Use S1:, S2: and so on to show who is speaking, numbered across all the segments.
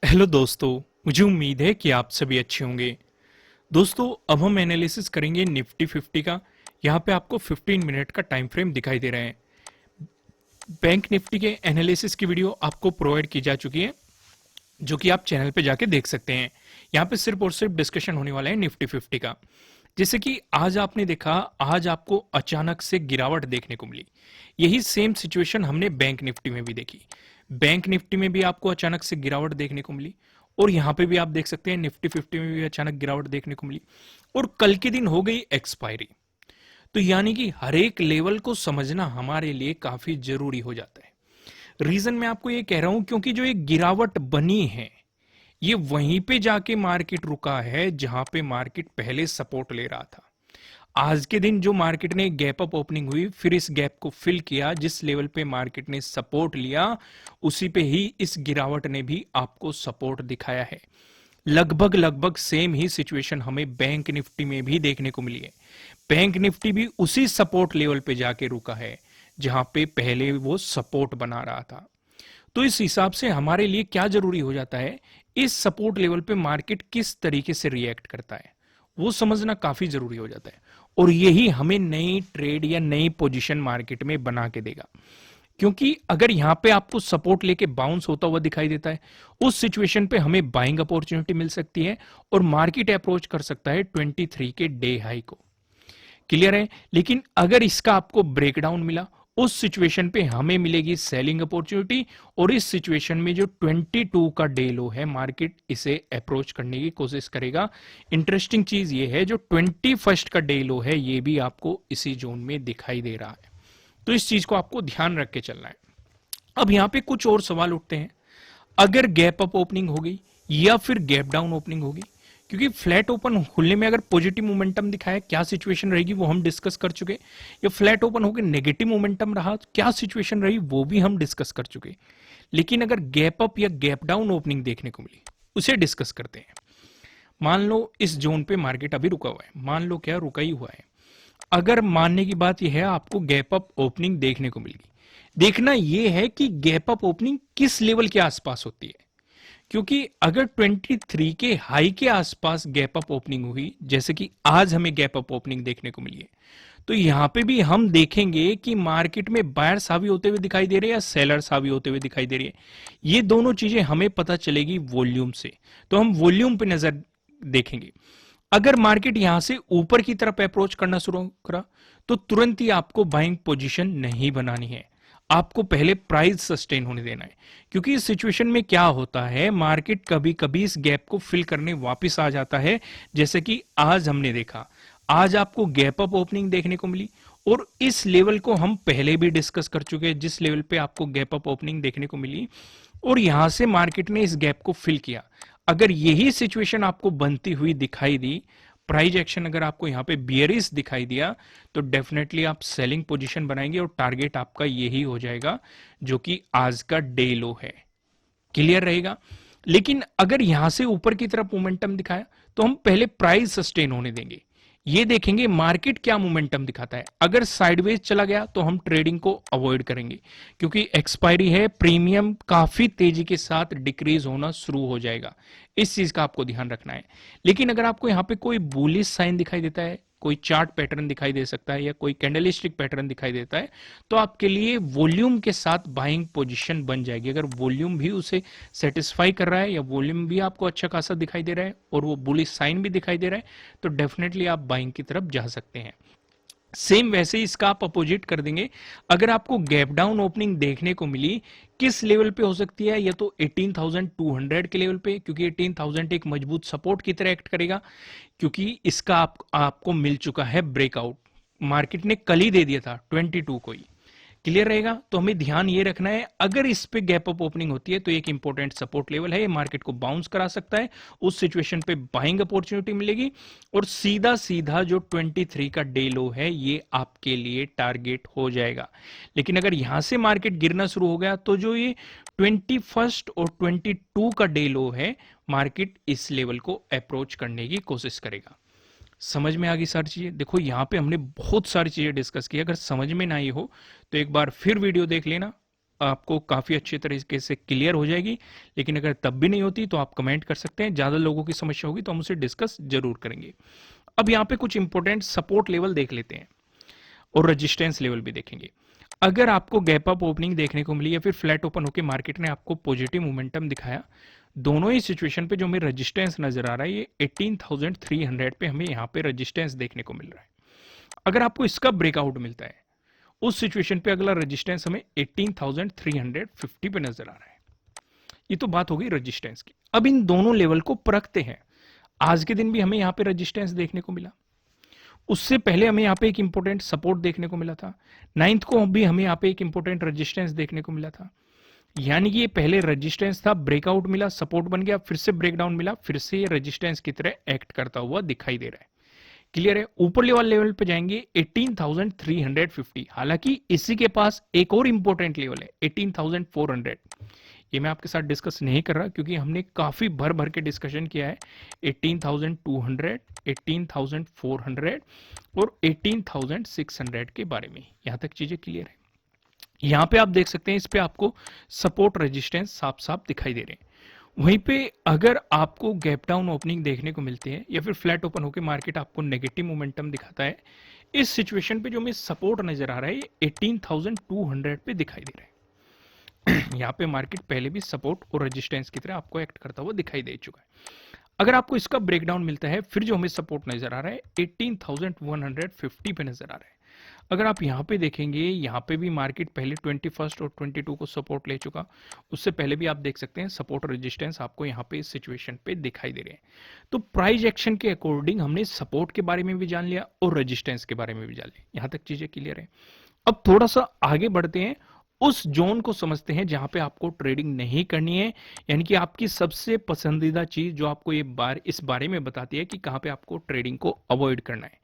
S1: Hello दोस्तों। मुझे उम्मीद है कि आप सभी अच्छे होंगे। दोस्तों, अब हम एनालिसिस करेंगे निफ्टी 50 का। यहाँ पे आपको 15 मिनट का टाइम फ्रेम दिखाई दे रहा है। बैंक निफ्टी के एनालिसिस की वीडियो आपको प्रोवाइड की जा चुकी है, जो कि आप चैनल पे जाके देख सकते हैं। यहाँ पे सिर्फ और सिर्फ डिस्कशन होने वाला है निफ्टी 50 का। जैसे कि आज आपने देखा, आज आपको अचानक से गिरावट देखने को मिली। यही सेम सिचुएशन हमने बैंक निफ्टी में भी देखी। बैंक निफ्टी में भी आपको अचानक से गिरावट देखने को मिली, और यहां पे भी आप देख सकते हैं निफ्टी 50 में भी अचानक गिरावट देखने को मिली। और कल के दिन हो गई एक्सपायरी। तो यानी कि हर एक लेवल को समझना हमारे लिए काफी जरूरी हो जाता है। रीजन मैं आपको ये कह रहा हूं क्योंकि जो एक गिरावट बनी है, ये वहीं पे जाके मार्केट रुका है जहां पे मार्केट पहले सपोर्ट ले रहा था। आज के दिन जो मार्केट ने गैप अप ओपनिंग हुई, फिर इस गैप को फिल किया, जिस लेवल पे मार्केट ने सपोर्ट लिया, उसी पे ही इस गिरावट ने भी आपको सपोर्ट दिखाया है। लगभग लगभग सेम ही सिचुएशन हमें बैंक निफ्टी में भी देखने को मिली है। बैंक निफ्टी भी उसी सपोर्ट लेवल पे जाके रुका है जहां पे पहले वो सपोर्ट बना रहा था। तो इस हिसाब से हमारे लिए क्या जरूरी हो जाता है, इस सपोर्ट लेवल पे मार्केट किस तरीके से रिएक्ट करता है वो समझना काफी जरूरी हो जाता है। और यही हमें नई ट्रेड या नई पोजीशन मार्केट में बना के देगा। क्योंकि अगर यहां पे आपको सपोर्ट लेके बाउंस होता हुआ दिखाई देता है, उस सिचुएशन पे हमें बाइंग अपॉर्चुनिटी मिल सकती है और मार्केट अप्रोच कर सकता है 23 के डे हाई को। क्लियर है। लेकिन अगर इसका आपको ब्रेकडाउन मिला, उस सिचुएशन पे हमें मिलेगी सेलिंग अपॉर्चुनिटी, और इस सिचुएशन में जो 22 का डे लो है, मार्केट इसे अप्रोच करने की कोशिश करेगा। इंटरेस्टिंग चीज ये है, जो 21 का डे लो है, ये भी आपको इसी जोन में दिखाई दे रहा है। तो इस चीज को आपको ध्यान रख के चलना है। अब यहां पे कुछ और सवाल उठते हैं। अगर गैप अप ओपनिंग होगी या फिर गैप डाउन ओपनिंग होगी, क्योंकि फ्लैट ओपन खुलने में अगर पॉजिटिव मोमेंटम दिखाया, क्या सिचुएशन रहेगी वो हम डिस्कस कर चुके। या फ्लैट ओपन होकर नेगेटिव मोमेंटम रहा, क्या सिचुएशन रही वो भी हम डिस्कस कर चुके। लेकिन अगर गैप अप या गैप डाउन ओपनिंग देखने को मिली, उसे डिस्कस करते हैं। मान लो इस जोन पे मार्केट अभी रुका हुआ है, मान लो क्या रुका ही हुआ है। अगर मानने की बात यह है आपको गैप अप ओपनिंग देखने को मिलेगी, देखना यह है कि गैप अप ओपनिंग किस लेवल के आसपास होती है। क्योंकि अगर 23 के हाई के आसपास गैप अप ओपनिंग हुई, जैसे कि आज हमें गैप अप ओपनिंग देखने को मिली है, तो यहां पे भी हम देखेंगे कि मार्केट में बायर्स हावी होते हुए दिखाई दे रहे हैं या सेलर्स हावी होते हुए दिखाई दे रही है। ये दोनों चीजें हमें पता चलेगी वॉल्यूम से। तो हम वॉल्यूम पे नजर देखेंगे। अगर मार्केट यहां से ऊपर की तरफ अप्रोच करना शुरू करा, तो तुरंत ही आपको बाइंग पोजीशन नहीं बनानी है, आपको पहले प्राइस सस्टेन होने देना है। क्योंकि इस सिचुएशन में क्या होता है, मार्केट कभी कभी इस गैप को फिल करने वापस आ जाता है, जैसे कि आज हमने देखा। आज आपको गैप अप ओपनिंग देखने को मिली, और इस लेवल को हम पहले भी डिस्कस कर चुके हैं, जिस लेवल पे आपको गैप अप ओपनिंग देखने को मिली, और यहां से मार्केट ने इस गैप को फिल किया। अगर यही सिचुएशन आपको बनती हुई दिखाई दी, प्राइस एक्शन अगर आपको यहां पे बियरिश दिखाई दिया, तो डेफिनेटली आप सेलिंग पोजीशन बनाएंगे और टारगेट आपका यही हो जाएगा, जो कि आज का डे लो है। क्लियर रहेगा। लेकिन अगर यहां से ऊपर की तरफ मोमेंटम दिखाया, तो हम पहले प्राइस सस्टेन होने देंगे, ये देखेंगे मार्केट क्या मोमेंटम दिखाता है। अगर साइडवेज चला गया तो हम ट्रेडिंग को अवॉइड करेंगे, क्योंकि एक्सपायरी है, प्रीमियम काफी तेजी के साथ डिक्रीज होना शुरू हो जाएगा। इस चीज का आपको ध्यान रखना है। लेकिन अगर आपको यहां पे कोई बुलिश साइन दिखाई देता है, कोई चार्ट पैटर्न दिखाई दे सकता है, या कोई कैंडलस्टिक पैटर्न दिखाई देता है, तो आपके लिए वॉल्यूम के साथ बाइंग पोजीशन बन जाएगी। अगर वॉल्यूम भी उसे सेटिस्फाई कर रहा है, या वॉल्यूम भी आपको अच्छा खासा दिखाई दे रहा है, और वो बुलिश साइन भी दिखाई दे रहा है, तो डेफिनेटली आप बाइंग की तरफ जा सकते हैं। सेम वैसे ही इसका आप अपोजिट कर देंगे। अगर आपको गैप डाउन ओपनिंग देखने को मिली, किस लेवल पे हो सकती है, या तो 18,200 के लेवल पे, क्योंकि 18,000 एक मजबूत सपोर्ट की तरह एक्ट करेगा, क्योंकि इसका आपको मिल चुका है ब्रेकआउट। मार्केट ने कल ही दे दिया था 22 को ही। क्लियर रहेगा। तो हमें ध्यान ये रखना है, अगर इस पे गैप अप ओपनिंग होती है तो एक इंपॉर्टेंट सपोर्ट लेवल है, ये मार्केट को बाउंस करा सकता है, उस सिचुएशन पे बाइंग अपॉर्चुनिटी मिलेगी, और सीधा सीधा जो 23 का डे लो है, ये आपके लिए टारगेट हो जाएगा। लेकिन अगर यहां से मार्केट गिरना शुरू हो गया, तो जो ये 21 और 22 का डे लो है, मार्केट इस लेवल को अप्रोच करने की कोशिश करेगा। समझ में आ गई सारी चीजें। देखो यहाँ पे हमने बहुत सारी चीजें डिस्कस की, अगर समझ में ना आई हो तो एक बार फिर वीडियो देख लेना, आपको काफ़ी अच्छे तरीके से क्लियर हो जाएगी। लेकिन अगर तब भी नहीं होती तो आप कमेंट कर सकते हैं, ज़्यादा लोगों की समस्या होगी तो हम उसे डिस्कस जरूर करेंगे। अब यहाँ पे कुछ इंपॉर्टेंट सपोर्ट लेवल देख लेते हैं और रेजिस्टेंस लेवल भी देखेंगे। अगर आपको गैप अप ओपनिंग देखने को मिली या फिर फ्लैट ओपन होकर मार्केट ने आपको पॉजिटिव मोमेंटम दिखाया, दोनों ही सिचुएशन पे जो हमें रेजिस्टेंस नजर आ रहा है ये 18,300 पे हमें यहाँ पे रेजिस्टेंस देखने को मिल रहा है। अगर आपको इसका ब्रेकआउट मिलता है उस सिचुएशन पे अगला रेजिस्टेंस हमें 18,350 पे नजर आ रहा है। ये तो बात होगी रेजिस्टेंस की। अब इन दोनों लेवल को परखते हैं। आज के दिन भी हमें यहाँ पे रेजिस्टेंस देखने को मिला, उससे पहले हमें यहाँ पे एक इंपॉर्टेंट सपोर्ट देखने को मिला था, 9th को भी हमें यहाँ पे एक इंपॉर्टेंट रेजिस्टेंस देखने को मिला था। यानी कि ये पहले रेजिस्टेंस था, ब्रेकआउट मिला, सपोर्ट बन गया, फिर से ब्रेकडाउन मिला, फिर से ये रेजिस्टेंस की तरह एक्ट करता हुआ दिखाई दे रहा है। क्लियर है? ऊपर वाले लेवल पे जाएंगे 18,350। हालांकि इसी के पास एक और इंपॉर्टेंट लेवल है 18,400। ये मैं आपके साथ डिस्कस नहीं कर रहा क्योंकि हमने काफी भर भर के डिस्कशन किया है 18,200, 18,400 और 18,600 के बारे में। यहां तक चीजें क्लियर है। यहां पे आप देख सकते हैं, इस पे आपको सपोर्ट रेजिस्टेंस साफ साफ दिखाई दे रहे हैं। वहीं पे अगर आपको गैप डाउन ओपनिंग देखने को मिलती है या फिर फ्लैट ओपन होकर मार्केट आपको नेगेटिव मोमेंटम दिखाता है, इस सिचुएशन पे जो हमें सपोर्ट नजर आ रहा है 18,200 पे दिखाई दे रहा है। यहाँ पे मार्केट पहले भी सपोर्ट और रेजिस्टेंस की तरह आपको एक्ट करता हुआ दिखाई दे चुका है। अगर आपको इसका ब्रेकडाउन मिलता है, फिर जो हमें सपोर्ट नजर आ रहा है 18,150 पे नजर आ रहा है। अगर आप यहाँ पे देखेंगे, यहाँ पे भी मार्केट पहले 21 और 22 को सपोर्ट ले चुका, उससे पहले भी आप देख सकते हैं सपोर्ट रेजिस्टेंस आपको यहाँ पे इस सिचुएशन पे दिखाई दे रहे हैं। तो प्राइस एक्शन के अकॉर्डिंग हमने सपोर्ट के बारे में भी जान लिया और रेजिस्टेंस के बारे में भी जान लिया। यहाँ तक चीजें क्लियर है। अब थोड़ा सा आगे बढ़ते हैं, उस जोन को समझते हैं जहां पे आपको ट्रेडिंग नहीं करनी है, यानी कि आपकी सबसे पसंदीदा चीज जो आपको इस बारे में बताती है कि कहां पे आपको ट्रेडिंग को अवॉइड करना है।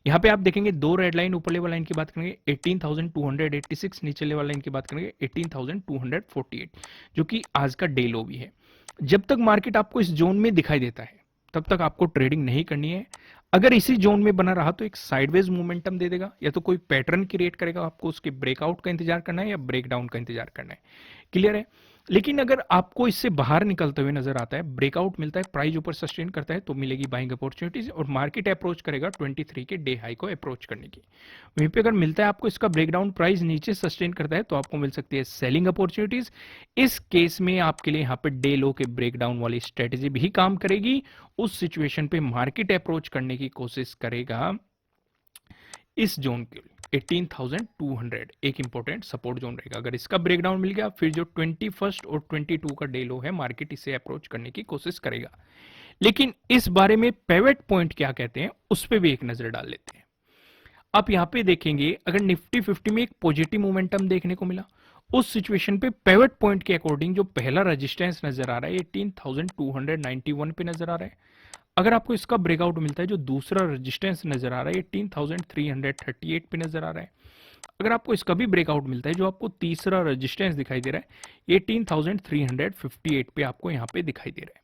S1: यहां पे आप देखेंगे दो रेड लाइन, ऊपर लेवल लाइन की बात करेंगे 18,286, नीचे लेवल लाइन की बात करेंगे 18,248, जो कि आज का डे लो भी है। जब तक मार्केट आपको इस जोन में दिखाई देता है तब तक आपको ट्रेडिंग नहीं करनी है। अगर इसी जोन में बना रहा तो एक साइडवेज मोमेंटम दे देगा, या तो कोई पैटर्न क्रिएट करेगा, आपको उसके ब्रेकआउट का इंतजार करना है या ब्रेकडाउन का इंतजार करना है। क्लियर है? लेकिन अगर आपको इससे बाहर निकलते हुए नजर आता है, ब्रेकआउट मिलता है, प्राइस ऊपर सस्टेन करता है, तो मिलेगी बाइंग अपॉर्चुनिटीज और मार्केट अप्रोच करेगा 23 के डे हाई को अप्रोच करने की। वहीं पे अगर मिलता है आपको इसका ब्रेकडाउन, प्राइस नीचे सस्टेन करता है, तो आपको मिल सकती है सेलिंग अपॉर्चुनिटीज। इस केस में आपके लिए यहाँ पे डे लो के ब्रेकडाउन वाली स्ट्रेटेजी भी काम करेगी। उस सिचुएशन पे मार्केट अप्रोच करने की कोशिश करेगा इस जोन के 18,200 एक इंपॉर्टेंट सपोर्ट जोन रहेगा। अगर इसका ब्रेकडाउन मिल गया, फिर जो 21 और 22 का डे लो है, मार्केट इसे अप्रोच करने की कोशिश करेगा। लेकिन इस बारे में पिवट पॉइंट क्या कहते हैं उस पर भी एक नजर डाल लेते हैं। आप यहां पे देखेंगे, अगर निफ्टी 50 में एक पॉजिटिव मोमेंटम देखने को मिला, उस सिचुएशन पे पिवट पॉइंट के अकॉर्डिंग जो पहला रेजिस्टेंस नजर आ रहा है 18,291 पे नजर आ रहा है। अगर आपको इसका ब्रेकआउट मिलता है, जो दूसरा रेजिस्टेंस नजर आ रहा है 18,338 पे नजर आ रहा है। अगर आपको इसका भी ब्रेकआउट मिलता है, जो आपको तीसरा रेजिस्टेंस दिखाई दे रहा है 18,358 पे आपको यहाँ पे दिखाई दे रहा है।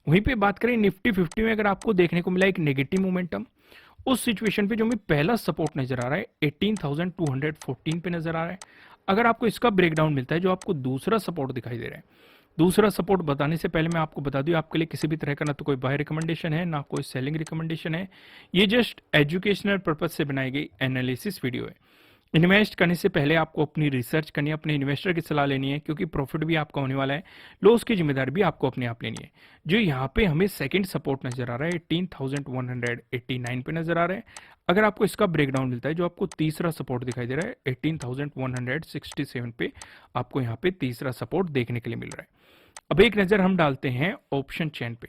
S1: वहीं पे बात करें निफ्टी 50 में, अगर आपको देखने को मिला एक नेगेटिव मोमेंटम, उस सिचुएशन पे जो हमें पहला सपोर्ट नजर आ रहा है 18,214 पे नजर आ रहा है। अगर आपको इसका ब्रेकडाउन मिलता है, जो आपको दूसरा सपोर्ट दिखाई दे रहा है, दूसरा सपोर्ट बताने से पहले मैं आपको बता दूं, आपके लिए किसी भी तरह का ना तो कोई बाय रिकमेंडेशन है ना कोई सेलिंग रिकमेंडेशन है। ये जस्ट एजुकेशनल पर्पज से बनाई गई एनालिसिस वीडियो है। इन्वेस्ट करने से पहले आपको अपनी रिसर्च करनी है, अपने इन्वेस्टर की सलाह लेनी है, क्योंकि प्रॉफिट भी आपका होने वाला है, लॉस की जिम्मेदारी भी आपको अपने आप लेनी है। जो यहाँ पे हमें सेकंड सपोर्ट नजर आ रहा है 18,189 पे नजर आ रहा है। अगर आपको इसका ब्रेकडाउन मिलता है, जो आपको तीसरा सपोर्ट दिखाई दे रहा है 18,167 पे, आपको यहाँ पे तीसरा सपोर्ट देखने के लिए मिल रहा है। अब एक नजर हम डालते हैं ऑप्शन चेन पे।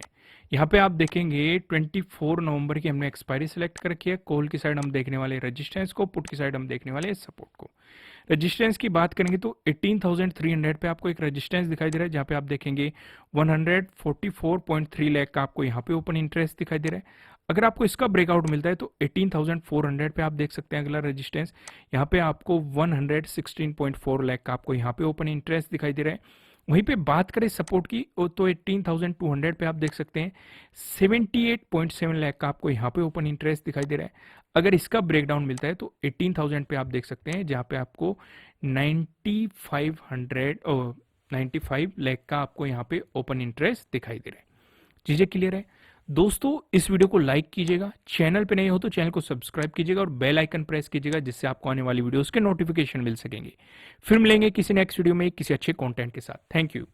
S1: यहाँ पे आप देखेंगे 24 नवंबर की हमने एक्सपायरी सेलेक्ट कर रखी है। कॉल की साइड हम देखने वाले रेजिस्टेंस को, पुट की साइड हम देखने वाले सपोर्ट को। रेजिस्टेंस की बात करेंगे तो 18,300 पे आपको एक रेजिस्टेंस दिखाई दे रहा है, जहाँ पे आप देखेंगे 144.3 लाख का आपको यहाँ पे ओपन इंटरेस्ट दिखाई दे रहा है। अगर आपको इसका ब्रेकआउट मिलता है तो 18,400 पे आप देख सकते हैं अगला रेजिस्टेंस, यहाँ पे आपको 116.4 लाख का आपको यहाँ पे ओपन इंटरेस्ट दिखाई दे रहा है। वहीं पे बात करें सपोर्ट की, तो 18,200 पे आप देख सकते हैं 78.7 लाख का आपको यहाँ पे ओपन इंटरेस्ट दिखाई दे रहा है। अगर इसका ब्रेकडाउन मिलता है तो 18,000 पे आप देख सकते हैं, जहाँ पे आपको 9500 और 95 लाख का आपको यहाँ पे ओपन इंटरेस्ट दिखाई दे रहा है। चीज़ें क्लियर है दोस्तों? इस वीडियो को लाइक कीजिएगा, चैनल पे नहीं हो तो चैनल को सब्सक्राइब कीजिएगा और बेल आइकन प्रेस कीजिएगा, जिससे आपको आने वाली वीडियोस के नोटिफिकेशन मिल सकेंगे। फिर मिलेंगे किसी नेक्स्ट वीडियो में किसी अच्छे कंटेंट के साथ। Thank you.